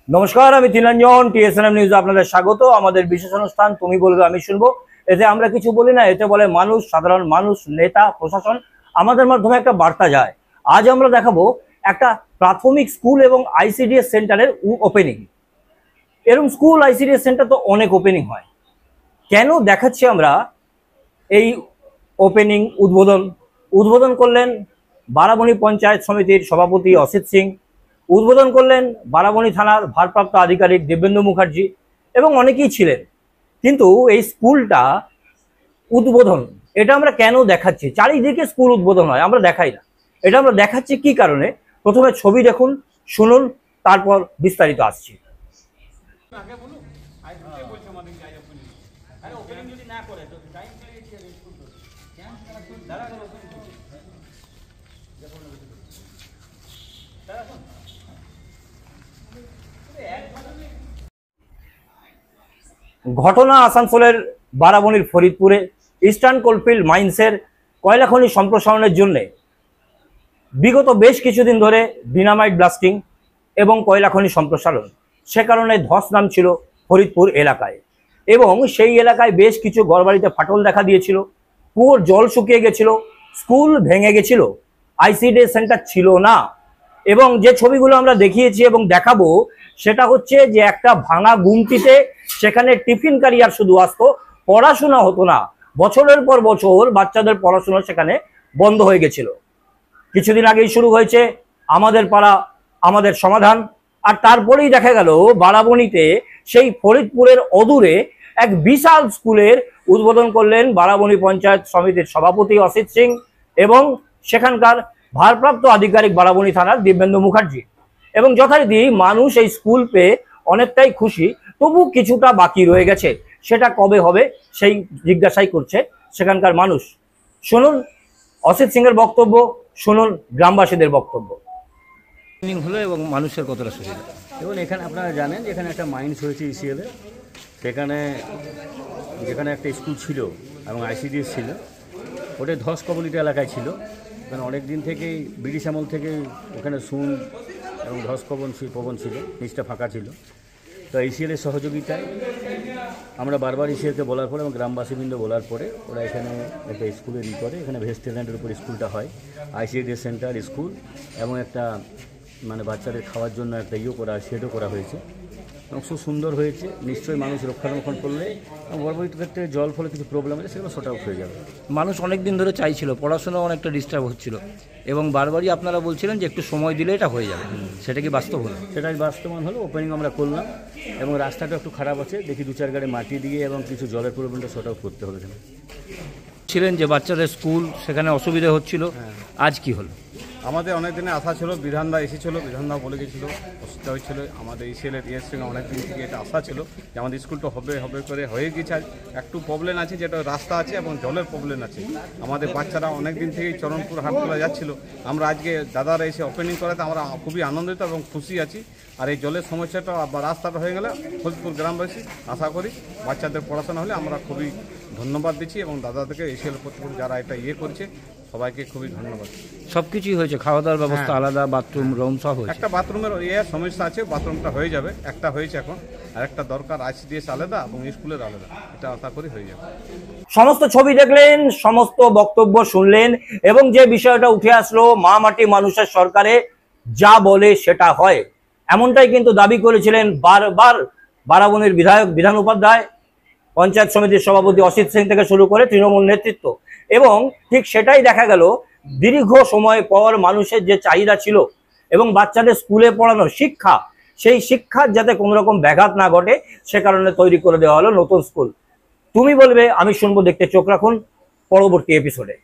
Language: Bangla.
নমস্কার, আমি তিনঞ্জন টিএসএনএম নিউজ আপনাদের স্বাগত। আমাদের বিশেষ অনুষ্ঠান তুমি বলবে আমি শুনবো। এতে আমরা কিছু বলি না, এতে বলে মানুষ, সাধারণ মানুষ, নেতা, প্রশাসন, আমাদের মাধ্যমে একটা বার্তা যায়। আজ আমরা দেখাবো একটা প্রাথমিক স্কুল এবং আইসিডিএস সেন্টারের ওপেনিং। এরকম স্কুল আইসিডিএস সেন্টার তো অনেক ওপেনিং হয়, কেন দেখাচ্ছি আমরা এই ওপেনিং উদ্বোধন করলেন বারাবণী পঞ্চায়েত সমিতির সভাপতি অসিত সিং, উদ্বোধন করলেন বারাবণী থানার ভারপ্রাপ্ত আধিকারিক দিব্যেন্দু মুখার্জি এবং অনেকেই ছিলেন। কিন্তু এই স্কুলটা উদ্বোধন, এটা আমরা কেন দেখাচ্ছি? চারিদিকে স্কুল উদ্বোধন হয়, আমরা দেখাই না। এটা আমরা দেখাচ্ছি কি কারণে? প্রথমে ছবি দেখুন, শুনুন, তারপর বিস্তারিত আসছি। ঘটনা আসানসোলের বারাবণীর ফরিদপুরে ইস্টার্ন কোলফিল্ড মাইন্সের কয়লা খনি সম্প্রসারণের জন্য বিগত বেশ কিছুদিন ধরে ডিনামাইট ব্লাস্টিং এবং কয়লা খনি সম্প্রসারণ, সে কারণে ধস নামছিল ফরিদপুর এলাকায় এবং সেই এলাকায় বেশ কিছু ঘরবাড়িতে ফাটল দেখা দিয়েছিল, কুয়োর জল শুকিয়ে গেছিল, স্কুল ভেঙে গেছিল, আইসিডিএস সেন্টার ছিল না। এবং যে ছবিগুলো আমরা দেখিয়েছি এবং দেখাবো সেটা হচ্ছে যে একটা ভাঙা গুমটিতে সেখানে টিফিন ক্যারিয়ার শুধু আসতো, পড়াশোনা হতো না। বছরের পর বছর বাচ্চাদের পড়াশোনা সেখানে বন্ধ হয়ে গেছিল। কিছুদিন আগেই শুরু হয়েছে আমাদের পাড়া আমাদের সমাধান, আর তারপরেই দেখা গেল বারাবণীতে সেই ফরিদপুরের অদূরে এক বিশাল স্কুলের উদ্বোধন করলেন বারাবণী পঞ্চায়েত সমিতির সভাপতি অসিত সিং এবং সেখানকার ভারপ্রাপ্ত আধিকারিক বারাবণী থানার দিব্যেন্দু মুখার্জি। এবং যথারীতি মানুষ এই স্কুল পেয়ে অনেকটাই খুশি, তবু কিছুটা বাকি রয়ে গেছে। সেটা কবে হবে সেই জিজ্ঞাসাই করছে সেখানকার মানুষ। শুনুন অসিত সিংয়ের বক্তব্য, শুনুন গ্রামবাসীদের বক্তব্য। হলো এবং মানুষের কতটা সুবিধা। এবং এখানে আপনারা জানেন যে এখানে একটা মাইন্স হয়েছে ইসিএলে, সেখানে যেখানে একটা স্কুল ছিল এবং আইসিডিএস ছিল, ওটা ধস কবলিত এলাকায় ছিল। ওখানে অনেক দিন থেকেই ব্রিটিশ আমল থেকে ওখানে সুন এবং ধস পবন ছিল, নিচটা ফাঁকা ছিল। তো ইসিএলের সহযোগিতায় আমরা বারবার ইসিএলকে বলার পরে এবং গ্রামবাসীবৃন্দ বলার পরে ওরা এখানে একটা স্কুলের করে, এখানে ভেস্টেল্যান্ডের উপর স্কুলটা হয়, আইসিডিএস সেন্টার স্কুল এবং একটা মানে বাচ্চাদের খাওয়ার জন্য একটা শেডও করা হয়েছে এবং খুব সুন্দর হয়েছে। নিশ্চয়ই মানুষ রক্ষণাবেক্ষণ করলে এবং পরবর্তী ক্ষেত্রে জল ফলে কিছু প্রবলেম আছে সেগুলো শর্ট আউট হয়ে যাবে। মানুষ অনেক দিন ধরে চাইছিল, পড়াশোনাও অনেকটা ডিস্টার্ব হচ্ছিল এবং বারবারই আপনারা বলছিলেন যে একটু সময় দিলে এটা হয়ে যাবে। সেটা কি বাস্তব হলো? সেটাই বাস্তবায়ন হলো। ওপেনিং আমরা করলাম এবং রাস্তাটা একটু খারাপ আছে, দেখি 2-4 গাড়ি মাটি দিয়ে এবং কিছু জলের প্রবলেমটা শর্ট আউট করতে হবে। ছিলেন যে বাচ্চাদের স্কুল সেখানে অসুবিধা হচ্ছিল, আজ কি হলো? আমাদের অনেক দিনে আশা ছিল, বিধানদা এসেছিল, বিধানদা বলে গেছিল, অসুবিধা হয়েছিল। আমাদের ইসিএলের সঙ্গে অনেক দিন থেকে এটা আশা ছিল যে আমাদের স্কুলটা হবে করে হয়ে গেছে। একটু প্রবলেম আছে, যেটা রাস্তা আছে এবং জলের প্রবলেম আছে। আমাদের বাচ্চারা অনেক দিন থেকেই চরণপুর হাটখোলা যাচ্ছিল। আমরা আজকে দাদারা এসে ওপেনিং করাতে আমরা খুবই আনন্দিত এবং খুশি আছি। আর এই জলের সমস্যাটা বা রাস্তাটা হয়ে গেলে ফরিদপুর গ্রামবাসী আশা করি বাচ্চাদের পড়াশোনা হলে আমরা খুবই ধন্যবাদ দিচ্ছি এবং দাদাদেরকে ইসিএল কর্তৃপক্ষ যারা এটা করছে সবাইকে খুবই ধন্যবাদ। সবকিছুই হয়েছে, খাওয়া দাওয়ার ব্যবস্থা আলাদা, বাথরুম রুম সব হয়েছে। একটা বাথরুমের সমস্যা আছে, বাথরুমটা হয়ে যাবে, একটা হয়েছে এখন, আর একটা দরকার আইসিডিএস আলাদা এবং স্কুলের আলাদা, এটা আশা করি হয়ে যাবে। সমস্ত ছবি দেখলেন, সমস্ত বক্তব্য শুনলেন এবং যে বিষয়টা উঠে আসলো, মা মাটি মানুষের সরকারে যা বলে সেটা হয়, এমনটাই কিন্তু দাবি করেছিলেন বারবার বারাবণীর বিধায়ক বিধান উপাধ্যায়, পঞ্চায়েত সমিতির সভাপতি অসিত সিং থেকে শুরু করে তৃণমূল নেতৃত্ব। এবং ঠিক সেটাই দেখা গেল, দীর্ঘ সময় পর মানুষের যে চাহিদা ছিল এবং বাচ্চাদের স্কুলে পড়ানো শিক্ষা, সেই শিক্ষার যাতে কোনো রকম ব্যাঘাত না ঘটে সে কারণে তৈরি করে দেওয়া হলো নতুন স্কুল। তুমি বলবে আমি শুনবো, দেখতে চোখ রাখুন পরবর্তী এপিসোডে।